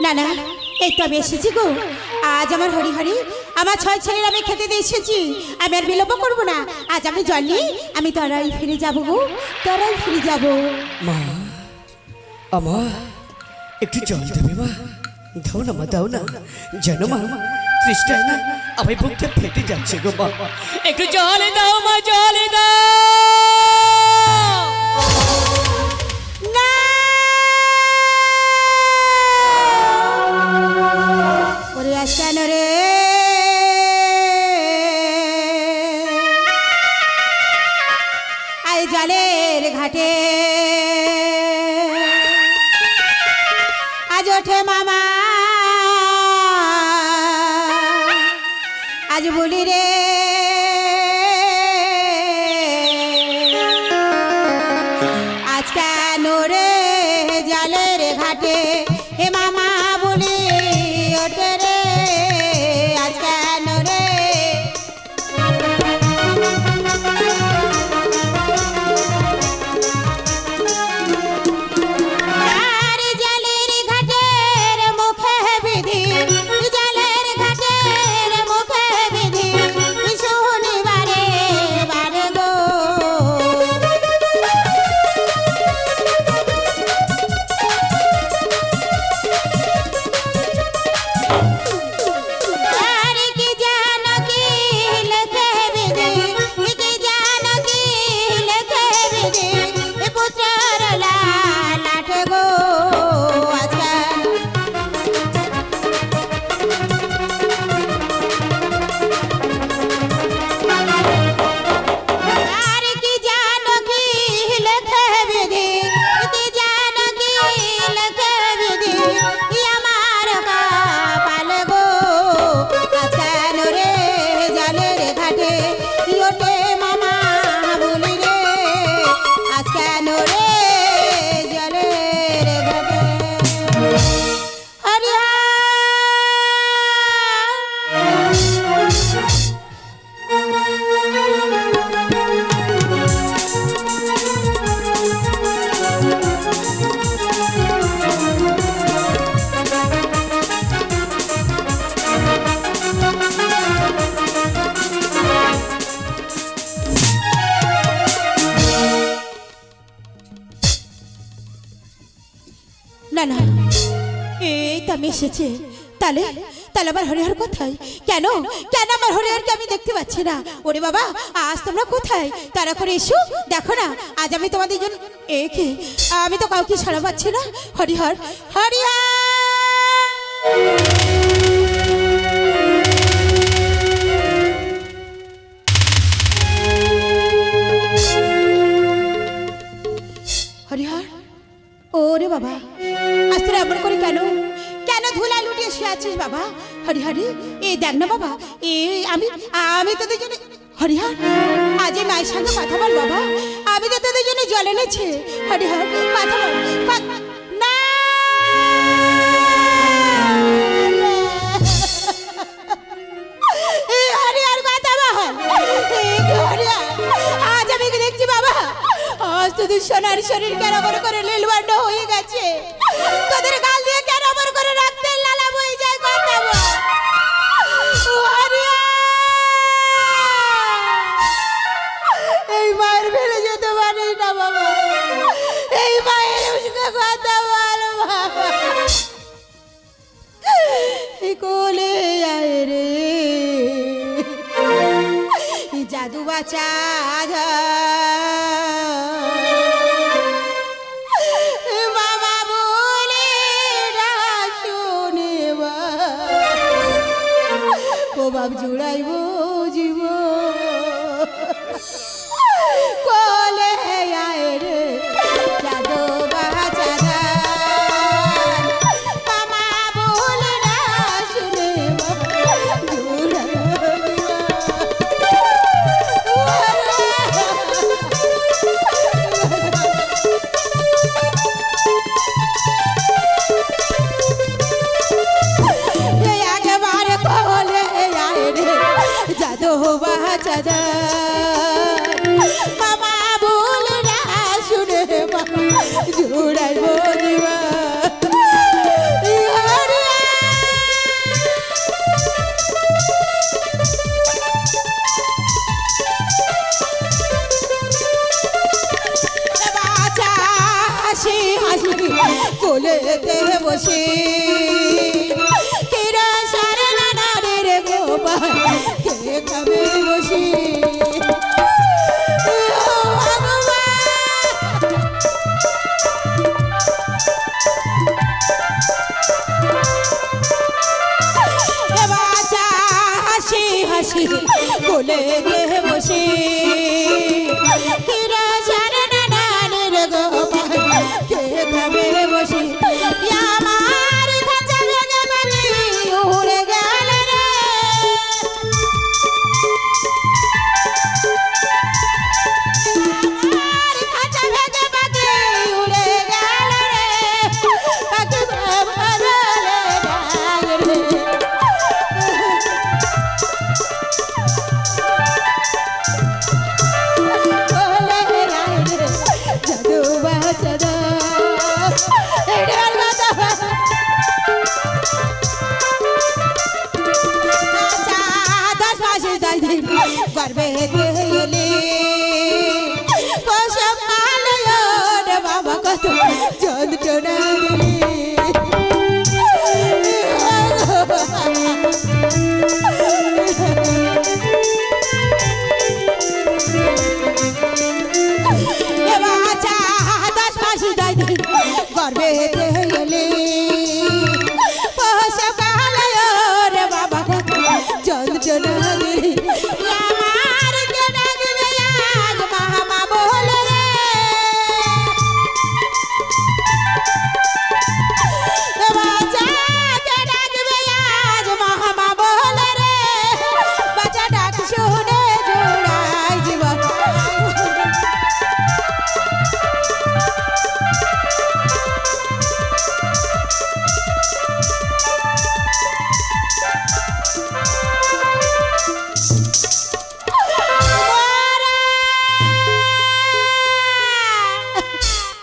না না, এই তো আমি এসেছি গো। আজ আমার হরি হরি আমার 6 ছেলের আমি খেতে দিয়ে এসেছি। আমি আর বিলম্ব করবো না। আজ আমি জল নিয়ে আমি তরাই ফিরে যাবো গো, তরাই ফিরে যাবো। মা, আমার একটু জল দেবে মা? দাও না মা, দাও না। জানো মা, তৃষ্ণায় না আমার বুকটা ফেটে যাচ্ছে গো মা। একটু জল দাও মা, জল দাও। না ওরে আসেন রে, আই জলের ঘাটে আজ ওঠে মামা, আজ বলি রে আজ কেন রে জলের ঘাটে হে মামা বলি ওঠে রে আজ কেন রে। আর জলের ঘাটের মুখে বিধি, জলের ঘাটের মুখে বিধি শনিবারে বারে গো। আর কি জানো কি লেখে বিধি, কি জানো কি লেখে বিধি পুত্রর লালাট গো। আচ্ছা আর কি জানো কি লেখে বিধি, কি জানো কি লেখে বিধি আমার কপাল গো। আজ কেন রে জলের ঘাটে ওঠে মামা বলি রে আজ কেন রে জলের ঘাটে। হরিয়া না না, এই তো আমি এসেছি। তাহলে তাহলে আমার হরিহর কোথায়? কেন কেন আমার হরিহরকে আমি দেখতে পাচ্ছি না? ওরে বাবা, আজ তোমরা কোথায়? তারা করে এসো, দেখো না আজ আমি তোমাদের জন্য একে আমি তো কাউকে ছাড়া পাচ্ছি না। হরিহর, হরিহর হরিহর, ওরে বাবা আজ তোরা এমন করে কেন কেন ধুলা লুটিয়ে শুয়ে আছিস বাবা? হরিহরি এই দেখ না বাবা, আমি আমি তোদের জন্য হরিহর আজ এই মায়ের সঙ্গে কথা বল বাবা, আমি তো তোদের জন্য জল এনেছি। হরিহর কথা বল না। হরিহর কথা বল। হরিহর আজ আমি দেখছি বাবা, আজ তোদের সোনার শরীর কেন করে লীলবান্ড হয়ে গেছে। তোদের গাল দিয়ে কেন করে রাখতে লালা বই যায় কথা বল। এই মায়ের ফেলে যেতে পারি না বাবা, এই মায়ের সঙ্গে কথা বল বাবা। এই কোলে আয় রে জাদু বাচ্চা বাবা বলে শুনে ও বাপ জুড়াইব জীব কোলে আয় রে জাদু বাচ্চা মামা বলে শুনে মামা বলে না শুনে জুড়াইব জীবা। কোলেতে বসে কেরা সারা নানাদের গোপাল কে খাবে বসে বাচ্চা হাসি হাসি কোলেতে বসে কেরা সারা নানাদের গোপাল কে খাবে বসে আমার খাঁচা ভেঙে পাখি উড়ে গেল রে আমার খাঁচা ভেঙে পাখি উড়ে গেল রে পাখি ভালো রে জাদু বাচ্চা গর্বে এলে বাবা কত যন্ত্রণা বাচ্চা 10 মাস 10 দিন গর্বে এলে বাবা কত যন্ত্রণা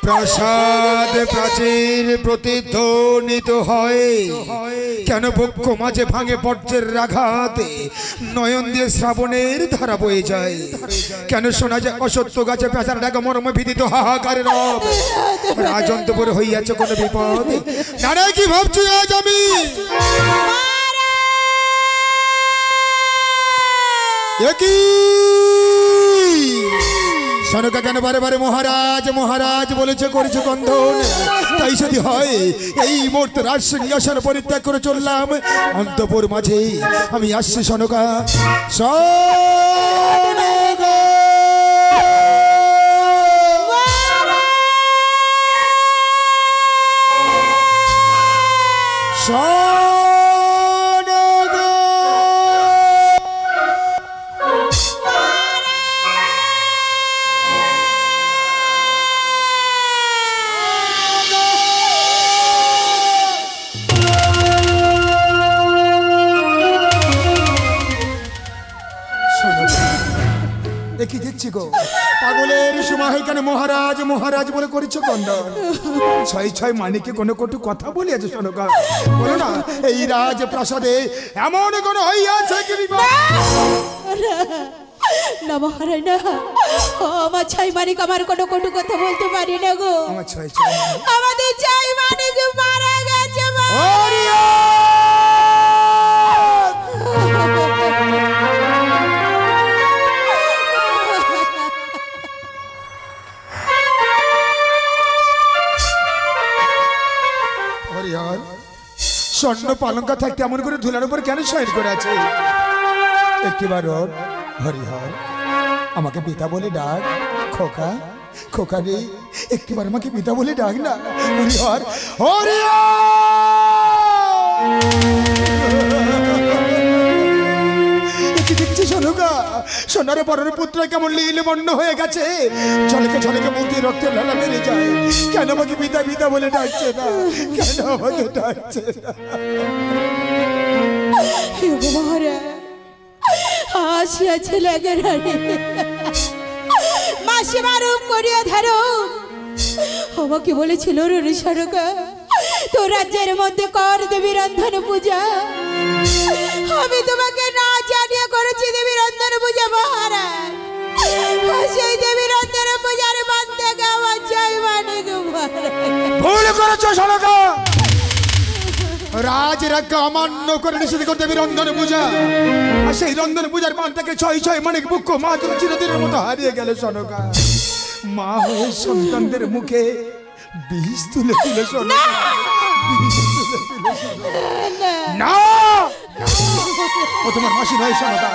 প্রাসাদ প্রাচীর প্রতিধ্বনিত হয় কেন বক্ষ মাঝে ভাঙে বজ্রের আঘাতে নয়ন দিয়ে শ্রাবণের ধারা বয়ে যায় কেন শোনা যায় অসত্য গাছে পেঁচার ডাকা মর্ম ভীতিত হাহাকার রব রাজন্তপুর হইয়াছে কোনো বিপদ নারে কি ভাবছি আজ আমি একই সনকা কেন বারে বারে মহারাজ মহারাজ বলেছে করেছে কন্ধন তাই যদি হয় এই মুহূর্তে রাজ সিংহাসন পরিত্যাগ করে চললাম অন্তপুর মাঝে আমি আসছি সনকা দেখি দেখছি গো পাগলের সময় কেন মহারাজ মহারাজ বলে করেছো কন্দন ছয় ছয় মানিকে কোনো কটু কথা বলিয়াছে শোনকা বলো না এই রাজ প্রাসাদে এমন কোন হইয়াছে কি না মহারাজ না আমার ছাই মানিক আমার কোনো কটু কথা বলতে পারি না গো আমার ছয় ছয় আমাদের ছাই মানিক মারা গেছে স্বর্ণ পালঙ্কা থাকতে এমন করে ধুলার উপর কেন শয়ন করে আছে একটিবার হরিহর আমাকে পিতা বলে ডাক খোকা খোকা রে একটিবার আমাকে পিতা বলে ডাক না হরিহর দেখছি শোনুকা সোনারে বড়ের পুত্র কেমন লীল বন্য হয়ে গেছে ঝলকে ঝলকে মুখে রক্তের লালা বেড়ে যায় কেন আমাকে পিতা পিতা বলে ডাকছে না কেন আমাকে ডাকছে না আসিয়াছে লাগে রানী মাসি মারুম করিয়া ধরো আমাকে বলেছিল রে সরকা তো রাজ্যের মধ্যে কর দেবী রন্ধন পূজা আমি তোমাকে না জানিয়ে করেছি দেবী রন্ধন পূজা মহারাজ সেই দেবী রন্ধন পূজার বান্ধে গাওয়া চাই মানে ভুল করেছো সনকা। রাজ রাজ্ঞা অমান্য করে নিষেধ করতে রন্ধন পূজা, আর সেই রন্ধন পূজার মান থেকে ছয় ছয় মানিক বুক্ষ মা চিরদিনের মতো হারিয়ে গেল সনকা। মা হয়ে সন্তানদের মুখে বিষ তুলে দিল সনকা, বিষ তুলে দিল না। ও তোমার মাসি নয় সনকা,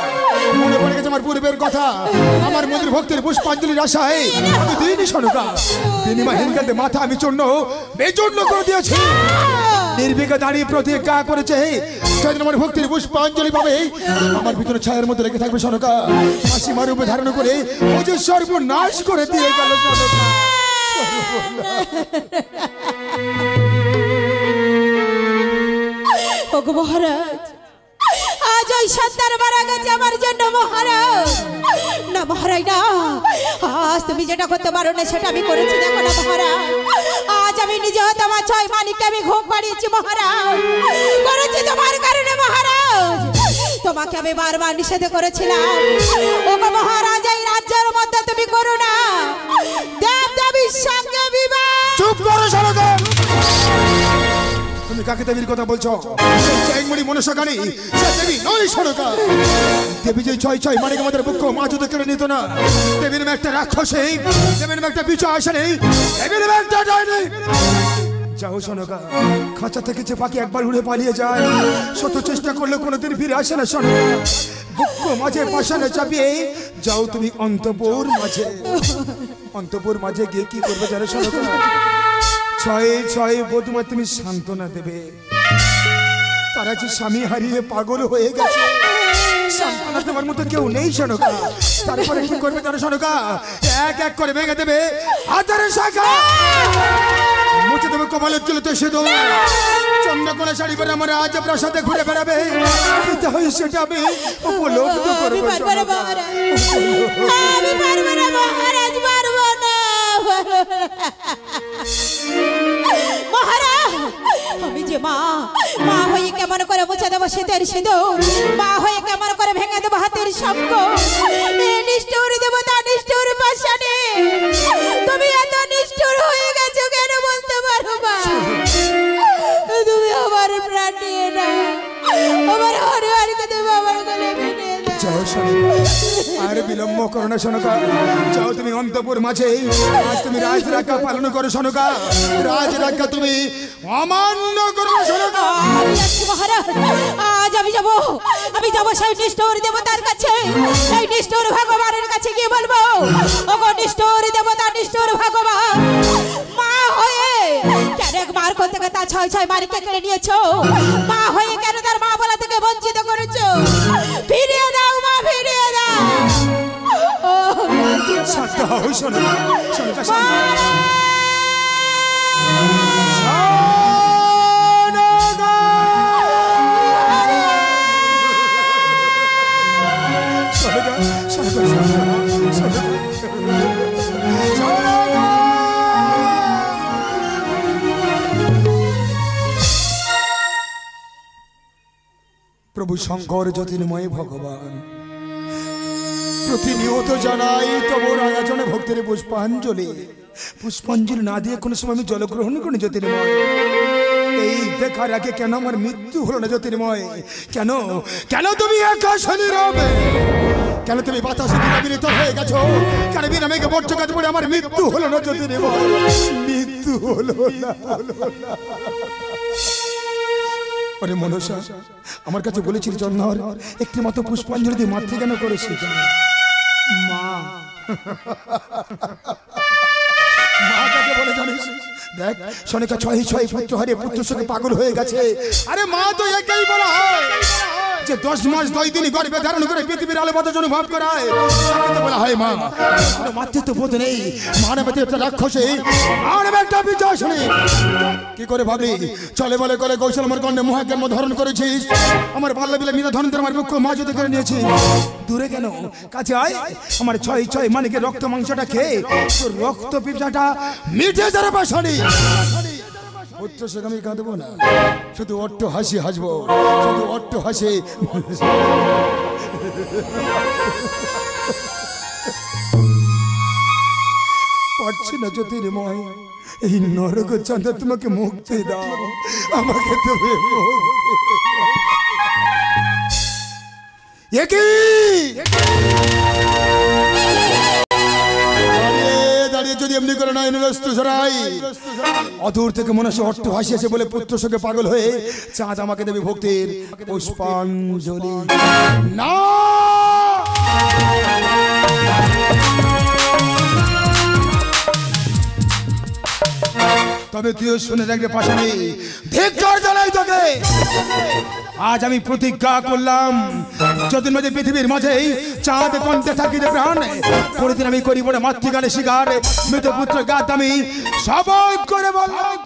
মনে পড়ে গেছে আমার পূর্বের কথা। আমার মন্দির ভক্তের পুষ্পাঞ্জলির আশায় আমি দিইনি সনকা, বিনিময় হিনকান্তে মাথা আমি চূর্ণ বেচূর্ণ করে দিয়েছি। নির্বিঘ্নে দাঁড়িয়ে প্রতিজ্ঞা করেছে সেদিন আমার ভক্তির পুষ্পাঞ্জলি পাবে আমার ভিতরে ছায়ার মধ্যে রেখে থাকবে সনকা। মাসিমার রূপে ধারণ করে ও যে সর্বনাশ করে দিয়ে গেল সনকা। ওগো মহারাজ, আজ ওই সন্তান মারা গেছে আমার জন্য মহারাজ। না মহারাজ না, আজ তুমি যেটা করতে পারো না সেটা আমি করেছি। দেখো না মহারাজ, আজ আমি নিজে হতে আমার ছয় মানিককে আমি ঘুম পাড়িয়েছি মহারাজ, করেছি তোমার কারণে মহারাজ। তোমাকে আমি বারবার নিষেধ করেছিলাম ওগো মহারাজ, এই রাজ্যের মধ্যে তুমি করো না দেব দেবীর সঙ্গে বিবাহ। চুপ করো সনকা। তুমি কাকে দেবীর কথা বলছো? চাইমুড়ি মনসাকারী সে দেবী নয় সনকা। দেবী যে ছয় ছয় মানিক আমাদের বুক মা যদি কেড়ে নিত না, দেবীর নামে একটা রাক্ষস নেই, দেবীর নামে একটা বিচা আসে নেই, দেবীর নামে একটা ডাইনি। যাও সনকা, খাঁচা থেকে যে পাখি একবার উড়ে পালিয়ে যায়, শত চেষ্টা করলে কোনোদিন ফিরে আসে না সনকা। বুক মাঝে পাশানে চাপিয়ে যাও তুমি অন্তপুর মাঝে। অন্তপুর মাঝে গিয়ে কি করবে জানো সনকা? ছয়ে ছয়ে বধূমা তুমি সান্ত্বনা দেবে। তারা যে স্বামী হারিয়ে পাগল হয়ে গেছে, সান্ত্বনা দেওয়ার মতো কেউ নেই সনকা। তারপরে কি করবে জানো সনকা? এক এক করে ভেঙে দেবে হাতের শাখা, মুছে দেবে কপালের চুলেতে সিঁদুর, চন্দ্রকোনা শাড়ি পরে আমার আজ প্রাসাদে ঘুরে বেড়াবে। পিতা হয়ে সেটা আমি উপলব্ধ করবো সনকা। আমি পারবো না মহারাজ, পারবো না মহারাজ। আমি যে মা, মা হয়ে কেমন করে মুছে দেবো শীতের সিঁদুর, মা হয়ে কেমন করে ভেঙে দেবো হাতের শঙ্খ। নিষ্ঠুর দেবতা, নিষ্ঠুর পাষাণে তুমি এত নিষ্ঠুর হয়ে গেছো কেন বলতে পারো মা? তুমি আমার প্রাণ নিয়ে না, আমার হরিহরকে তুমি আমার গলে ফিরিয়ে দাও। যাও সনকা, আর বিলম্ব করো না সনকা। যাও তুমি অন্তপুর মাঝে, আজ তুমি রাজ রাজ্ঞা পালন করো সনকা। রাজ রাজ্ঞা তুমি অমান্য করো সনকা। আমি যাচ্ছি মহারাজ, আজ আমি যাবো সেই নিষ্ঠুর দেবতার কাছে, সেই নিষ্ঠুর ভগবানের কাছে গিয়ে বলবো ওগো নিষ্ঠুর দেবতা, নিষ্ঠুর ভগবান, মা হয়ে কেন একবার করতে গিয়ে তার ছয় ছয় মানিককে কেড়ে নিয়েছো? মা হয়ে কেন তার মা বলা থেকে বঞ্চিত করেছো? ফিরিয়ে দাও মা, ফিরিয়ে দাও। ও শান্ত হও সনকা, সনকা শান্ত হও। প্রভু শঙ্কর জ্যোতির্ময় ভগবান, প্রতিনিয়ত জানাই তোমার আয়োজনে ভক্তের পুষ্পাঞ্জলি। পুষ্পাঞ্জলি না দিয়ে কোনো সময় আমি জলগ্রহণ করি জ্যোতির্ময়। এই দেখার আগে কেন আমার মৃত্যু হলো না জ্যোতির্ময়? কেন কেন তুমি আকাশে রবে? কেন তুমি বাতাসে বিলীত হয়ে গেছো? কেন বিনা মেঘে বজ্রঘাত পড়ে আমার মৃত্যু হলো না জ্যোতির্ময়? মৃত্যু হলো না। আরে মনসা, আমার কাছে বলেছিল চন্দ্র একটি মাত্র পুষ্পাঞ্জলি দিয়ে মাতৃ কেন করেছি? মা, মা কাকে বলে জানিস? দেখ সনিকা ছয় ছয় পুত্র হারিয়ে পুত্র সঙ্গে পাগল হয়ে গেছে। আরে মা তো একাই বলা হয় যে 10 মাস 10 দিন গর্ভে ধারণ করে পৃথিবীর আলো বাতাস অনুভব করায়, তাকে বলা হয় মা। কোনো মাতৃত্ব বোধ নেই, মানবে একটা রাক্ষসে, মানবে একটা বিচক্ষণে। কি করে ভাবলি চলে বলে করে কৌশল আমার কন্যা মহাজ্ঞান ধারণ করেছিস? আমার বাল্য বিলে মিলে ধরন আমার মুখ্য মা যদি করে নিয়েছি। দূরে কেন, কাছে আয়। আমার ছয় ছয় মানিকের রক্ত মাংসটা খেয়ে তোর রক্ত পিপাসাটা মিটে যাবে পাশানি। পুত্র সঙ্গে আমি কাঁদবো না, শুধু অট্ট হাসি হাসবো, শুধু অট্ট হাসি। পারছি না জ্যোতির্ময়, এই নরক চন্দ্র তোমাকে মুক্তি দাও, আমাকে তুমি মুক্তি দাও। দাঁড়িয়ে যদি এমনি করে নয় সরাই, অদূর থেকে মনে হচ্ছে অট্ট ভাসিয়েছে বলে পুত্র শোকে পাগল হয়ে চাঁদ আমাকে দেবে ভক্তির পুষ্পাঞ্জলি। না, তবে তুইও শুনে দেখবে পাশে নেই, ধিক্কার জানাই তোকে। আজ আমি প্রতিজ্ঞা করলাম, যতদিন মাঝে পৃথিবীর মাঝেই চাঁদ কণ্ঠে থাকিতে প্রাণ, প্রতিদিন আমি করিব না মাতৃগানে শিকার, মৃত পুত্র গাত আমি শপথ করে বললাম।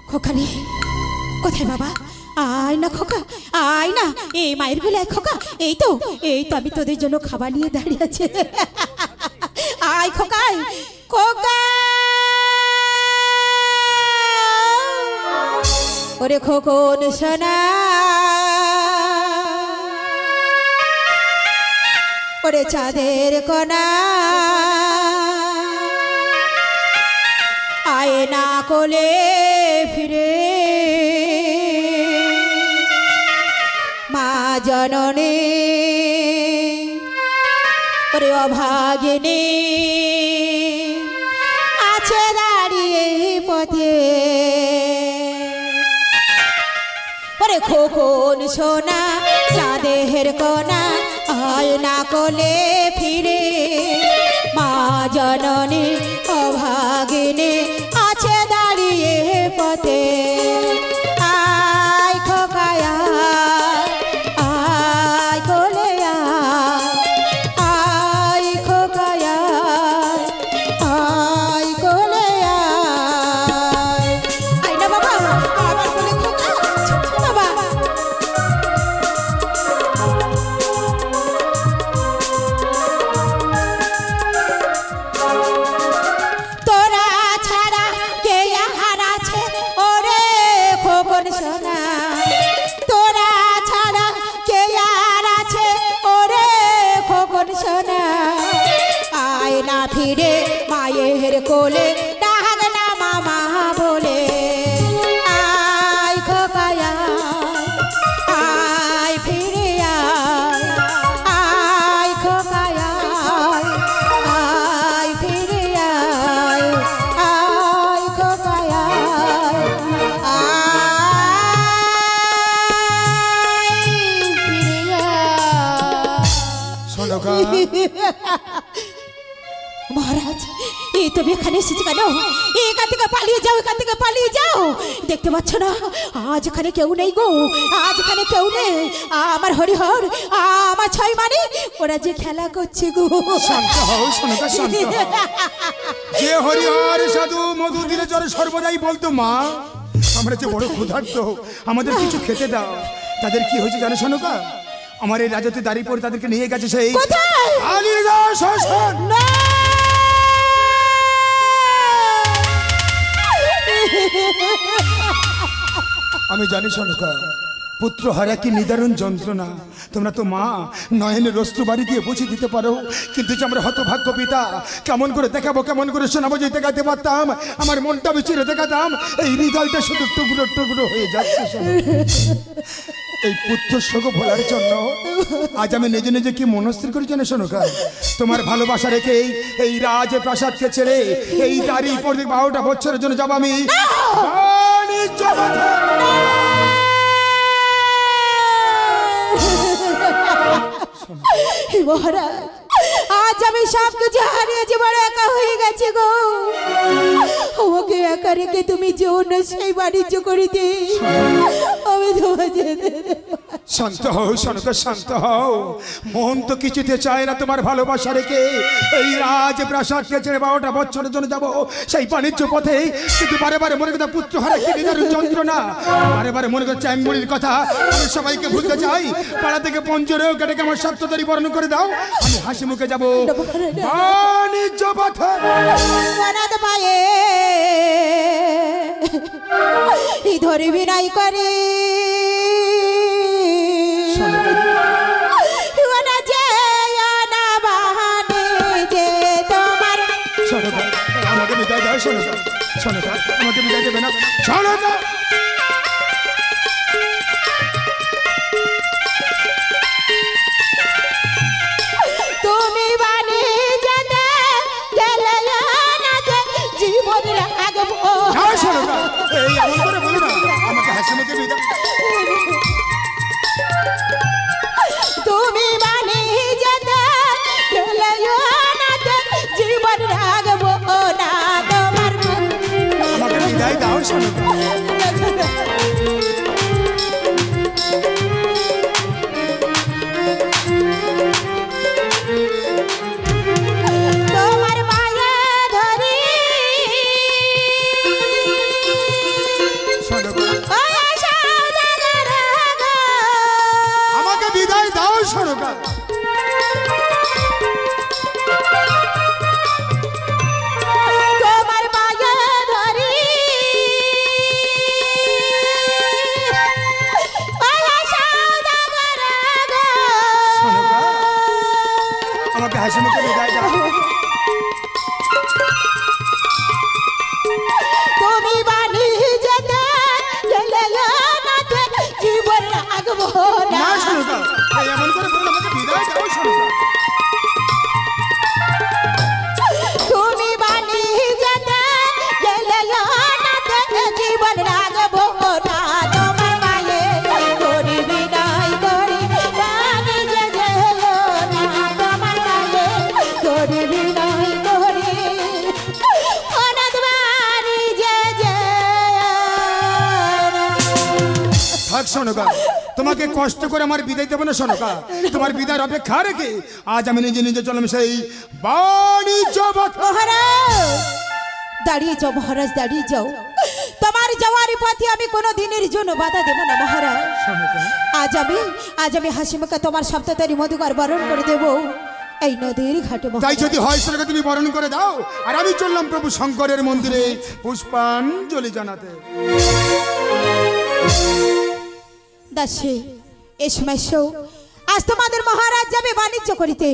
খোকারে কোথায় বাবা? আয় না খোকা, আয় না, এই মায়ের গুলায় খোকা, এই তো আমি তোদের জন্য খাবার নিয়ে দাঁড়িয়ে আছে। আয় খোকা, আয় খোকা। ওরে খোকন সোনা, ওরে চাঁদের কোনা, আয় না কোলে ফিরে মা জননী, ওরে অভাগিনী আছে দাঁড়িয়ে পথে। ওরে খোকন সোনা, চাঁদের কোনা, আয় না কোলে ফিরে মা জননী অভাগিনী আছে দাঁড়িয়ে পথে। আয় খোকায়া, আয় কোলে আয় খোকায়া, আয় কোলে আয় না বাবা, আমার কোলে খোকা বাবা। তোরা ছাড়া কে আর আছে ওরে খোকন সোনা, তোরা ছাড়া কে আর আছে ওরে খোকন সোনা। আয় না ফিরে মায়ের কোলে, ডাক না মামা বলে। আয় খোকায়া, আয় ফিরে আয় খোকায়া, আয় ফিরে আয় খোকায়া, আয় ফিরে সোনকা, মহারাজ, এই তুমি এখানে এসেছি কেন? এখান থেকে পালিয়ে যাও, এখান থেকে পালিয়ে যাও। দেখতে পাচ্ছ না আজ এখানে কেউ নেই গো, আজ এখানে কেউ নেই। আমার হরিহর, আমার ছয় মানে ওরা যে খেলা করছে গো। শান্ত হও সোনকা, শান্ত হও। যে হরিহর সাধু মধু দিলে জ্বরে সর্বদাই বলতো, মা আমরা যে বড় ক্ষুধার্ত, আমাদের কিছু খেতে দাও। তাদের কি হয়েছে জানো সোনকা? আমার এই রাজত্বে দাঁড়িয়ে পড়ে তাদেরকে নিয়ে গেছে সেই কোথায়? কালিদাস শ্মশান। না! আমি জানি সোনকা, পুত্র হারা কি নিদারুণ যন্ত্রণা। তোমরা তো মা, নয়নের অস্ত্র বাড়ি দিয়ে বুঝিয়ে দিতে পারো, কিন্তু যে আমরা হতভাগ্য পিতা, কেমন করে দেখাবো, কেমন করে শোনাবো? যে দেখাতে পারতাম, আমার মনটা বিচিরে দেখাতাম, এই হৃদয়টা শুধু টুকরো টুকরো হয়ে যাচ্ছে। এই পুত্র শোক ভোলার জন্য আজ আমি নিজে নিজে কি মনস্থির করি জানো সোনকা? তোমার ভালোবাসা রেখে এই রাজ প্রাসাদকে ছেড়ে এই দাড়ি পড়ে 12টা বছরের জন্য যাবো আমি বাণিজ্য পথে। মহারাজ, আজ আমি সব কিছু হারিয়েছি, বড় একা হয়ে গেছে গো। আমাকে একা রেখে তুমি যেও না সেই বাণিজ্য করিতে, আমি তোমার যেতে দেব। শান্ত হও সোনকা, শান্ত হও। মন তো কিছুতে চায় না তোমার ভালোবাসা রেখে এই রাজ প্রাসাদকে ছেড়ে 12টা বছরের জন্য যাবো সেই বাণিজ্য পথে। কিন্তু বারে বারে মনে কথা, পুত্র হারা কি নিদারুণ যন্ত্রণা। বারে বারে মনে করছে চ্যাংমুড়ির কথা, আমি সবাইকে ভুলতে চাই। পাড়া থেকে পঞ্জরেও কেটে আমার সপ্ততারি বর্ণ করে দাও, আমি হাসি মুখে যাবো বাণিজ্য পথে। পায়ে ধরবি নাই করে ওনা যে না বাহানে যে তোমার আমাকে বিদায় দাও সোনকা সোনকা আমাকে বিদায় দেবে না সোনকা তুমি বানে যেতে গেলে না যে জীবন রাখবো না সোনকা এই এমন করে বলো না আমাকে হাসি মুখে বিদায় তুমি বানে যেতে গেলে না যে জীবন রাখবো না তোমার আমাকে বিদায় দাও সোনকা তোমার মায়া ধরি সোনকা ওই সওদাগর গো আমাকে বিদায় দাও সোনকা তোমার মায়া ধরি ওই সওদাগর গো সোনকা আমাকে হাসি মুখে বিদায় দাও তুমি বানি যেতে গেলে না যে জীবন রাখবো না না সোনকা এই এমন করে বলো আমাকে বিদায় দাও সোনকা তুমি বানি যেতে গেলে না যে জীবন রাখবো না তোমার মায়ে করি বিদায় করি বানি যেতে না তোমার মায়ে করি বিদায় করি অনাথ বাড়ি যে থাক সোনকা তোমাকে কষ্ট করে আমার বিদায় দেবো না সোনকা তোমার বিদায়ের অপেক্ষা রেখে আজ আমি নিজে নিজে চললাম সেই বাণিজ্য মহারাজ দাঁড়িয়ে যাও মহারাজ দাঁড়িয়ে যাও তোমার যাওয়ার পথে আমি কোনো দিনের জন্য বাধা দেব না মহারাজ আজ আমি হাসি মুখে তোমার সপ্তাহতারি মধুকর বরণ করে দেব এই নদীর ঘাটে মহারাজ। তাই যদি হয় সোনকা তুমি বরণ করে দাও আর আমি চললাম প্রভু শঙ্করের মন্দিরে পুষ্পাঞ্জলি জানাতে দাসী এ সময় শোও, আজ তোমাদের মহারাজ যাবে বাণিজ্য করিতে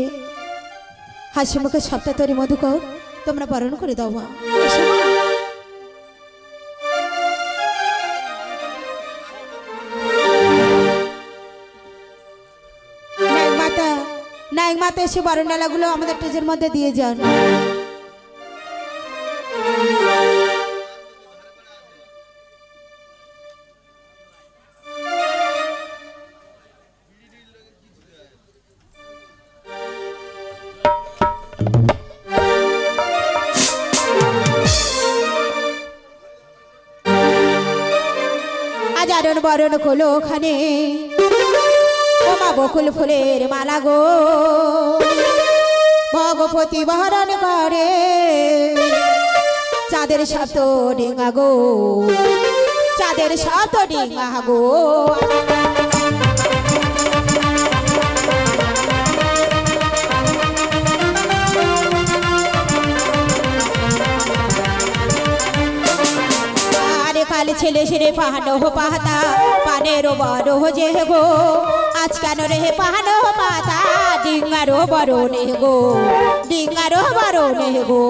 হাসি মুখে সপ্তাহতারি মধুকর তোমরা বরণ করে দাও মা এসো মা। নায়ক মাতা এসে বরণডালাগুলো আমাদের টেজের মধ্যে দিয়ে যান। আজারণ বরণ খোলো ওখানে ওমা বকুল ফুলের মালা গো ভগবতী বহরণ করে চাঁদের সাত ডিঙা গো চাঁদের সাত ডিঙা গো কাল ছেলে সেরে পাহানো পাতা পানেরও বড় যে গো আজ কেন রে পাহানো পাতা ডিঙ্গারও বড় নে গো ডিঙ্গারও বড় নে গো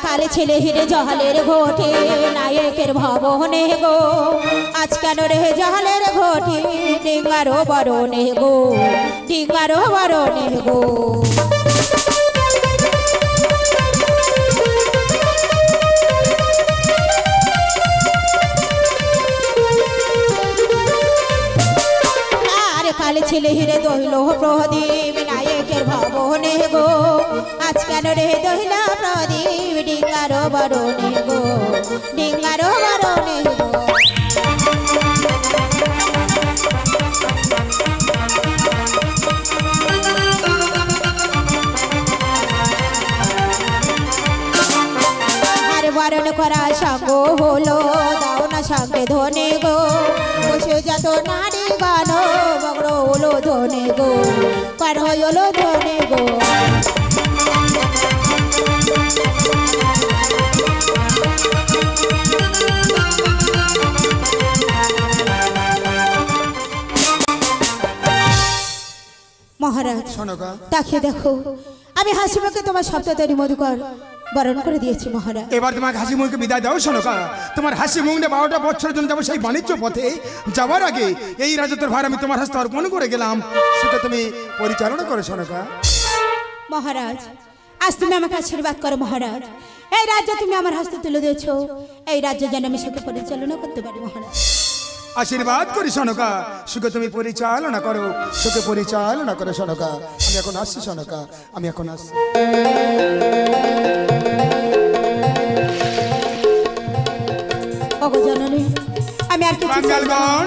কালে ছেলে হিরে জহলের ঘটে নায়কের ভবনে গো আজ কেন রে জহলের ঘটে ডিঙ্গারও বরণে গো ডিঙ্গারও বরণে গো কালে ছেলে হিরে দহিল প্রদীপ নায়কের ভবনে গো আজ কেন রে দহিল প্রদীপ ডিঙ্গারও বরণে গো ডিঙ্গারও বরণে গো বরণ করা সঙ্গ হলো দাও না সঙ্গে ধনে গো বসে যত নারী গান হলো ধনে গো, পার হলো ধনে গো। মহারাজ সনকা তাকিয়ে দেখো, আমি হাসি মুখে তোমার সপ্তাহতারি মধুকর বরণ করে দিয়েছি মহারাজ। এবার তোমাকে হাসি মুখে বিদায় দাও সনকা। তোমার হাসি মুখ নিয়ে 12টা বছরের জন্য যাবো সেই বাণিজ্য পথে। যাওয়ার আগে এই রাজত্বের ভার আমি তোমার হাতে অর্পণ করে গেলাম, সেটা তুমি পরিচালনা করো সনকা। মহারাজ আজ তুমি আমাকে আশীর্বাদ করো মহারাজ। এই রাজ্য তুমি আমার হস্তে তুলে দিয়েছো, এই রাজ্য যেন আমি সুখে পরিচালনা করতে পারি মহারাজ। আশীর্বাদ করি সনকা, সুখে তুমি পরিচালনা করো, সুখে পরিচালনা করো সনকা। আমি এখন আসছি সনকা, আমি এখন আসছি। ওগো জননী, আমি আর কিছু চাই না। বাঙালগণ,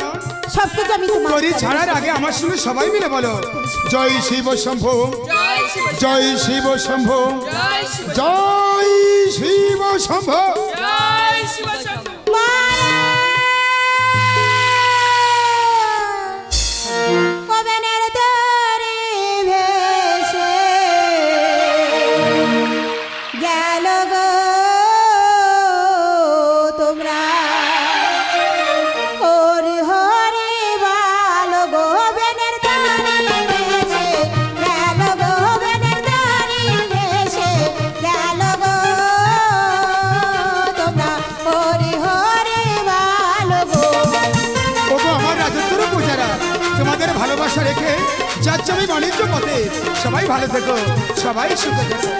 সবকিছু আমি তোমার তরি ছাড়ার আগে আমার সঙ্গে সবাই মিলে বলো জয় শিব শম্ভু, জয় শিব শম্ভু, জয় শিব শম্ভু। কবেনের তরি ভেসে গেল গো তোমরা, হরি হরি বাল গোবেনের তরি ভেসে গেল গো, গোবেনের তরি ভেসে গেল গো তোমরা, হরি হরি বাল গো। ওগো আমার রাজত্বের পূজারা, তোমাদের ভালোবাসা রেখে যাচ্ছি আমি বাণিজ্য পথে। সবাই ভালো থেকো, সবাই সুখে থেকো।